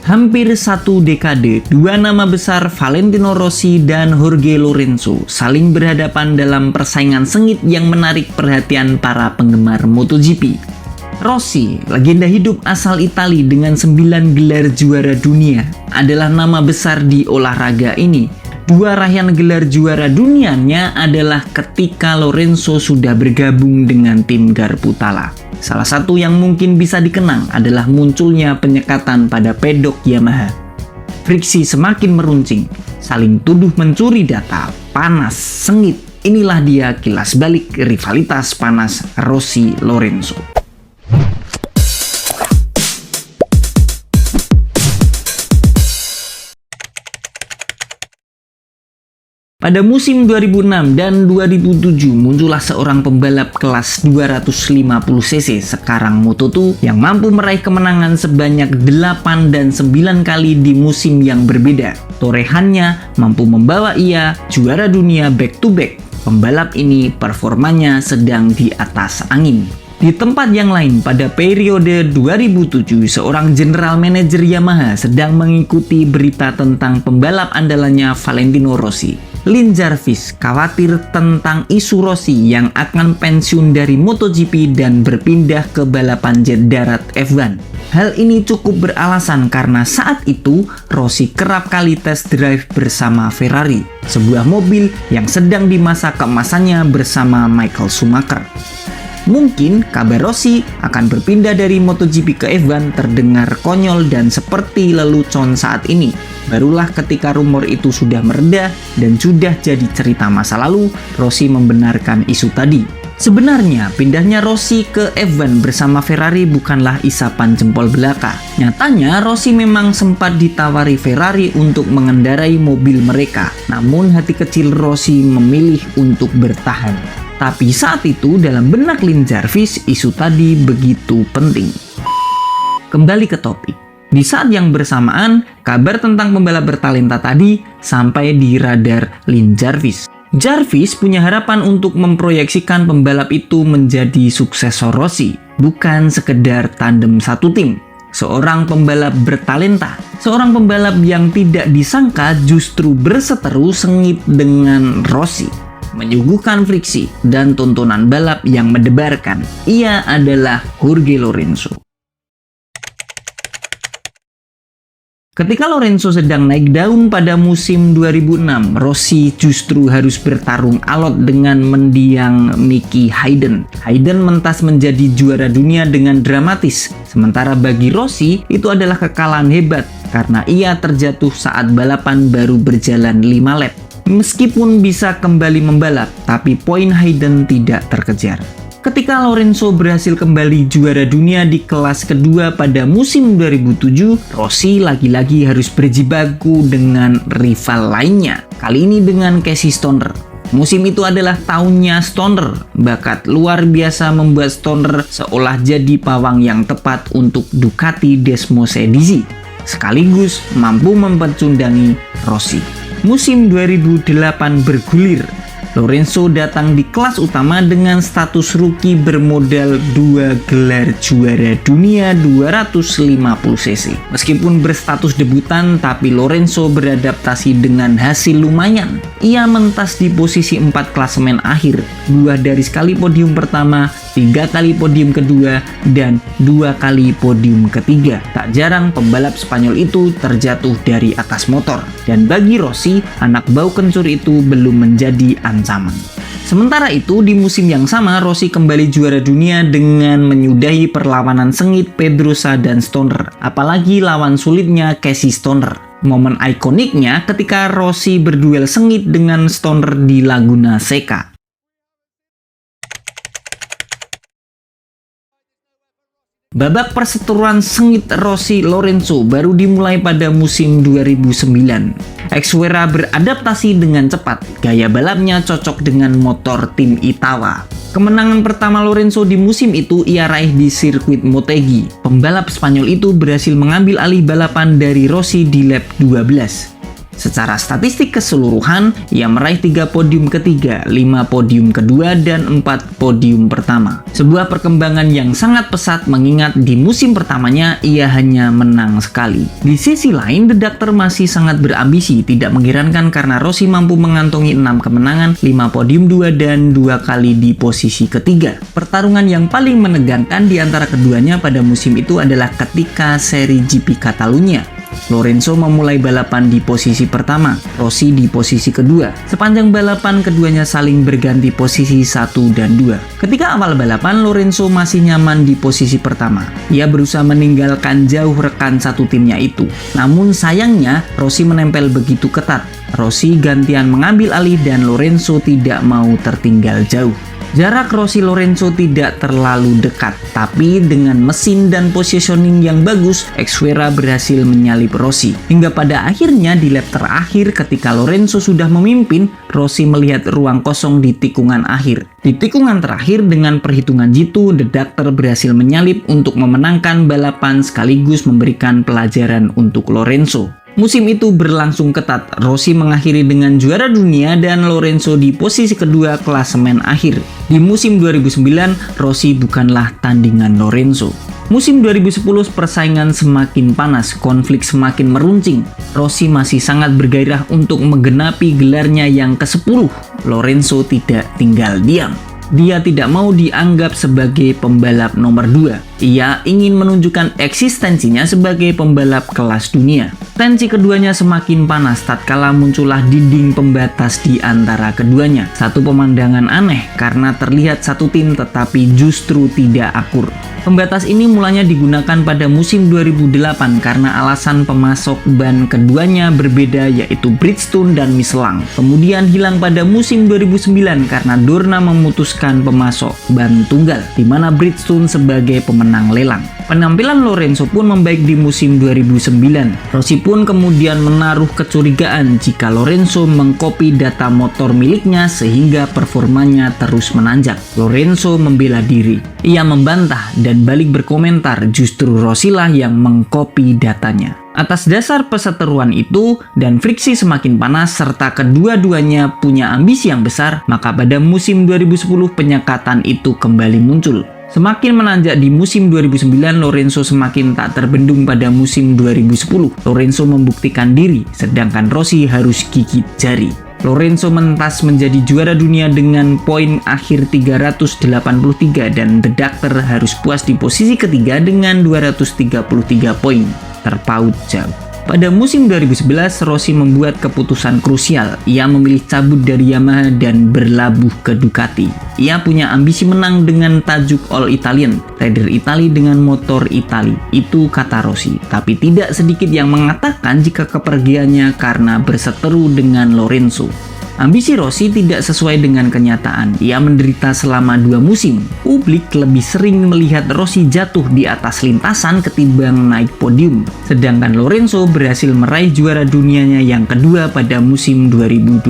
Hampir satu dekade, dua nama besar Valentino Rossi dan Jorge Lorenzo saling berhadapan dalam persaingan sengit yang menarik perhatian para penggemar MotoGP. Rossi, legenda hidup asal Italia dengan 9 gelar juara dunia, adalah nama besar di olahraga ini. Dua raihan gelar juara dunianya adalah ketika Lorenzo sudah bergabung dengan tim Garputala. Salah satu yang mungkin bisa dikenang adalah munculnya penyekatan pada pedok Yamaha. Friksi semakin meruncing, saling tuduh mencuri data, panas, sengit. Inilah dia kilas balik rivalitas panas Rossi-Lorenzo. Pada musim 2006 dan 2007 muncullah seorang pembalap kelas 250cc sekarang Moto2 yang mampu meraih kemenangan sebanyak 8 dan 9 kali di musim yang berbeda. Torehannya mampu membawa ia juara dunia back to back. Pembalap ini performanya sedang di atas angin. Di tempat yang lain, pada periode 2007, seorang general manager Yamaha sedang mengikuti berita tentang pembalap andalannya Valentino Rossi. Lin Jarvis khawatir tentang isu Rossi yang akan pensiun dari MotoGP dan berpindah ke balapan jet darat F1. Hal ini cukup beralasan karena saat itu Rossi kerap kali test drive bersama Ferrari, sebuah mobil yang sedang di masa keemasannya bersama Michael Schumacher. Mungkin kabar Rossi akan berpindah dari MotoGP ke F1 terdengar konyol dan seperti lelucon saat ini. Barulah ketika rumor itu sudah mereda dan sudah jadi cerita masa lalu, Rossi membenarkan isu tadi. Sebenarnya pindahnya Rossi ke F1 bersama Ferrari bukanlah isapan jempol belaka. Nyatanya Rossi memang sempat ditawari Ferrari untuk mengendarai mobil mereka. Namun hati kecil Rossi memilih untuk bertahan. Tapi saat itu dalam benak Lin Jarvis isu tadi begitu penting. Kembali ke topik. Di saat yang bersamaan, kabar tentang pembalap bertalenta tadi sampai di radar Lin Jarvis. Jarvis punya harapan untuk memproyeksikan pembalap itu menjadi suksesor Rossi, bukan sekedar tandem satu tim. Seorang pembalap bertalenta, seorang pembalap yang tidak disangka justru berseteru sengit dengan Rossi, menyuguhkan friksi dan tontonan balap yang mendebarkan. Ia adalah Jorge Lorenzo. Ketika Lorenzo sedang naik daun pada musim 2006, Rossi justru harus bertarung alot dengan mendiang Nicky Hayden. Hayden mentas menjadi juara dunia dengan dramatis, sementara bagi Rossi itu adalah kekalahan hebat karena ia terjatuh saat balapan baru berjalan 5 lap. Meskipun bisa kembali membalap, tapi poin Hayden tidak terkejar. Ketika Lorenzo berhasil kembali juara dunia di kelas kedua pada musim 2007, Rossi lagi-lagi harus berjibaku dengan rival lainnya. Kali ini dengan Casey Stoner. Musim itu adalah tahunnya Stoner. Bakat luar biasa membuat Stoner seolah jadi pawang yang tepat untuk Ducati Desmosedici, sekaligus mampu mempercundangi Rossi. Musim 2008 bergulir. Lorenzo datang di kelas utama dengan status rookie bermodal 2 gelar juara dunia 250cc. Meskipun berstatus debutan, tapi Lorenzo beradaptasi dengan hasil lumayan. Ia mentas di posisi 4 klasemen akhir, 2 dari sekali podium pertama, 3 kali podium kedua, dan 2 kali podium ketiga. Tak jarang pembalap Spanyol itu terjatuh dari atas motor. Dan bagi Rossi, anak bau kencur itu belum menjadi ancaman. Sementara itu, di musim yang sama, Rossi kembali juara dunia dengan menyudahi perlawanan sengit Pedrosa dan Stoner, apalagi lawan sulitnya Casey Stoner. Momen ikoniknya ketika Rossi berduel sengit dengan Stoner di Laguna Seca. Babak perseteruan sengit Rossi-Lorenzo baru dimulai pada musim 2009. Ex-Wera beradaptasi dengan cepat, gaya balapnya cocok dengan motor tim Itawa. Kemenangan pertama Lorenzo di musim itu ia raih di sirkuit Motegi. Pembalap Spanyol itu berhasil mengambil alih balapan dari Rossi di lap 12. Secara statistik keseluruhan, ia meraih 3 podium ketiga, 5 podium kedua, dan 4 podium pertama. Sebuah perkembangan yang sangat pesat mengingat di musim pertamanya ia hanya menang sekali. Di sisi lain, The Doctor masih sangat berambisi, tidak mengherankan karena Rossi mampu mengantongi 6 kemenangan, 5 podium 2, dan 2 kali di posisi ketiga. Pertarungan yang paling menegangkan di antara keduanya pada musim itu adalah ketika seri GP Catalunya. Lorenzo memulai balapan di posisi pertama, Rossi di posisi kedua. Sepanjang balapan keduanya saling berganti posisi 1 dan 2. Ketika awal balapan, Lorenzo masih nyaman di posisi pertama. Ia berusaha meninggalkan jauh rekan satu timnya itu. Namun sayangnya, Rossi menempel begitu ketat. Rossi gantian mengambil alih dan Lorenzo tidak mau tertinggal jauh. Jarak Rossi-Lorenzo tidak terlalu dekat, tapi dengan mesin dan positioning yang bagus, Esguerra berhasil menyalip Rossi. Hingga pada akhirnya di lap terakhir ketika Lorenzo sudah memimpin, Rossi melihat ruang kosong di tikungan akhir. Di tikungan terakhir dengan perhitungan jitu, The Doctor berhasil menyalip untuk memenangkan balapan sekaligus memberikan pelajaran untuk Lorenzo. Musim itu berlangsung ketat, Rossi mengakhiri dengan juara dunia dan Lorenzo di posisi kedua klasemen akhir. Di musim 2009, Rossi bukanlah tandingan Lorenzo. Musim 2010 persaingan semakin panas, konflik semakin meruncing. Rossi masih sangat bergairah untuk menggenapi gelarnya yang ke-10. Lorenzo tidak tinggal diam. Dia tidak mau dianggap sebagai pembalap nomor 2. Ia ingin menunjukkan eksistensinya sebagai pembalap kelas dunia. Tensi keduanya semakin panas tatkala muncullah dinding pembatas di antara keduanya. Satu pemandangan aneh karena terlihat satu tim tetapi justru tidak akur. Pembatas ini mulanya digunakan pada musim 2008 karena alasan pemasok ban keduanya berbeda yaitu Bridgestone dan Michelin. Kemudian hilang pada musim 2009 karena Dorna memutuskan pemasok ban tunggal, di mana Bridgestone sebagai pemenang lelang. Penampilan Lorenzo pun membaik di musim 2009. Rossi pun kemudian menaruh kecurigaan jika Lorenzo mengkopi data motor miliknya sehingga performanya terus menanjak. Lorenzo membela diri. Ia membantah dan balik berkomentar justru Rossi lah yang mengkopi datanya. Atas dasar perseteruan itu dan friksi semakin panas serta kedua-duanya punya ambisi yang besar, maka pada musim 2010 penyekatan itu kembali muncul. Semakin menanjak di musim 2009, Lorenzo semakin tak terbendung pada musim 2010. Lorenzo membuktikan diri, sedangkan Rossi harus gigit jari. Lorenzo mentas menjadi juara dunia dengan poin akhir 383 dan The Doctor harus puas di posisi ketiga dengan 233 poin, terpaut jauh. Pada musim 2011, Rossi membuat keputusan krusial. Ia memilih cabut dari Yamaha dan berlabuh ke Ducati. Ia punya ambisi menang dengan tajuk All Italian, rider Itali dengan motor Itali. Itu kata Rossi. Tapi tidak sedikit yang mengatakan jika kepergiannya karena berseteru dengan Lorenzo. Ambisi Rossi tidak sesuai dengan kenyataan. Ia menderita selama 2 musim. Publik lebih sering melihat Rossi jatuh di atas lintasan ketimbang naik podium. Sedangkan Lorenzo berhasil meraih juara dunianya yang kedua pada musim 2012.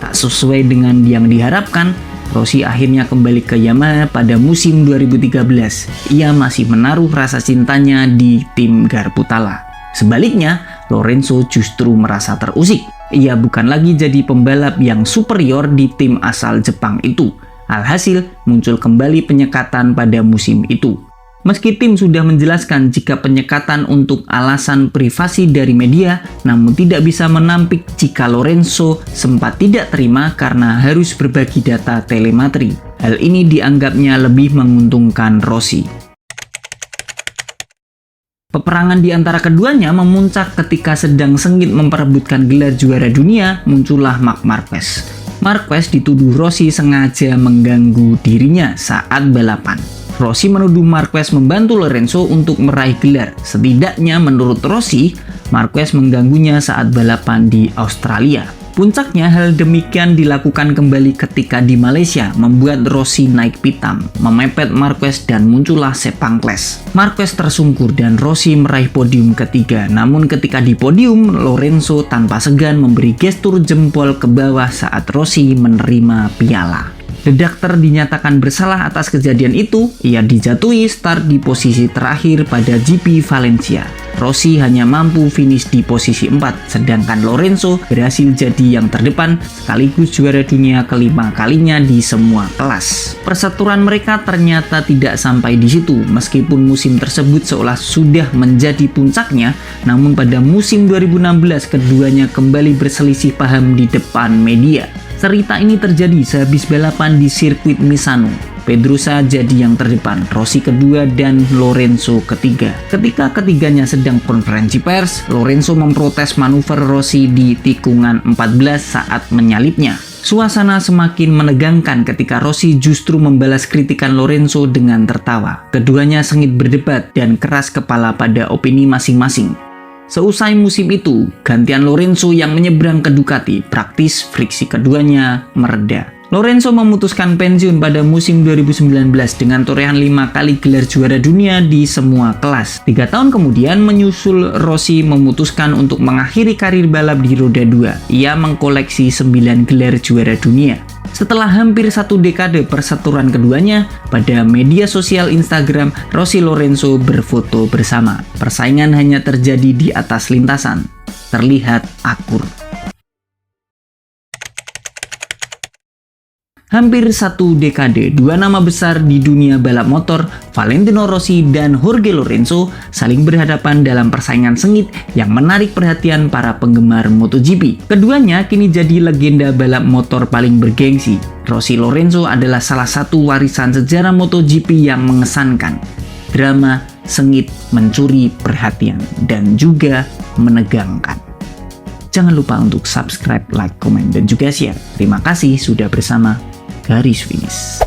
Tak sesuai dengan yang diharapkan, Rossi akhirnya kembali ke Yamaha pada musim 2013. Ia masih menaruh rasa cintanya di tim Garputala. Sebaliknya, Lorenzo justru merasa terusik. Ia bukan lagi jadi pembalap yang superior di tim asal Jepang itu. Alhasil, muncul kembali penyekatan pada musim itu. Meski tim sudah menjelaskan jika penyekatan untuk alasan privasi dari media, namun tidak bisa menampik jika Lorenzo sempat tidak terima karena harus berbagi data telemetri. Hal ini dianggapnya lebih menguntungkan Rossi. Peperangan di antara keduanya memuncak ketika sedang sengit memperebutkan gelar juara dunia, muncullah Marc Marquez. Marquez dituduh Rossi sengaja mengganggu dirinya saat balapan. Rossi menuduh Marquez membantu Lorenzo untuk meraih gelar. Setidaknya menurut Rossi, Marquez mengganggunya saat balapan di Australia. Puncaknya hal demikian dilakukan kembali ketika di Malaysia, membuat Rossi naik pitam, memepet Marquez dan muncullah sepang clash. Marquez tersungkur dan Rossi meraih podium ketiga. Namun ketika di podium, Lorenzo tanpa segan memberi gestur jempol ke bawah saat Rossi menerima piala. Redakteur dinyatakan bersalah atas kejadian itu, ia dijatuhi start di posisi terakhir pada GP Valencia. Rossi hanya mampu finish di posisi 4, sedangkan Lorenzo berhasil jadi yang terdepan sekaligus juara dunia kelima kalinya di semua kelas. Perseteruan mereka ternyata tidak sampai di situ, meskipun musim tersebut seolah sudah menjadi puncaknya, namun pada musim 2016 keduanya kembali berselisih paham di depan media. Cerita ini terjadi sehabis balapan di sirkuit Misano. Pedrosa jadi yang terdepan, Rossi kedua, dan Lorenzo ketiga. Ketika ketiganya sedang konferensi pers, Lorenzo memprotes manuver Rossi di tikungan 14 saat menyalipnya. Suasana semakin menegangkan ketika Rossi justru membalas kritikan Lorenzo dengan tertawa. Keduanya sengit berdebat dan keras kepala pada opini masing-masing. Seusai musim itu, gantian Lorenzo yang menyeberang ke Ducati, praktis friksi keduanya mereda. Lorenzo memutuskan pensiun pada musim 2019 dengan torehan 5 kali gelar juara dunia di semua kelas. 3 tahun kemudian menyusul Rossi memutuskan untuk mengakhiri karir balap di roda 2. Ia mengkoleksi 9 gelar juara dunia. Setelah hampir 1 dekade perseteruan keduanya, pada media sosial Instagram, Rossi Lorenzo berfoto bersama. Persaingan hanya terjadi di atas lintasan. Terlihat akur. Hampir 1 dekade, 2 nama besar di dunia balap motor, Valentino Rossi dan Jorge Lorenzo, saling berhadapan dalam persaingan sengit yang menarik perhatian para penggemar MotoGP. Keduanya kini jadi legenda balap motor paling bergengsi. Rossi Lorenzo adalah salah satu warisan sejarah MotoGP yang mengesankan. Drama, sengit, mencuri perhatian, dan juga menegangkan. Jangan lupa untuk subscribe, like, komen, dan juga share. Terima kasih sudah bersama Garis Finish.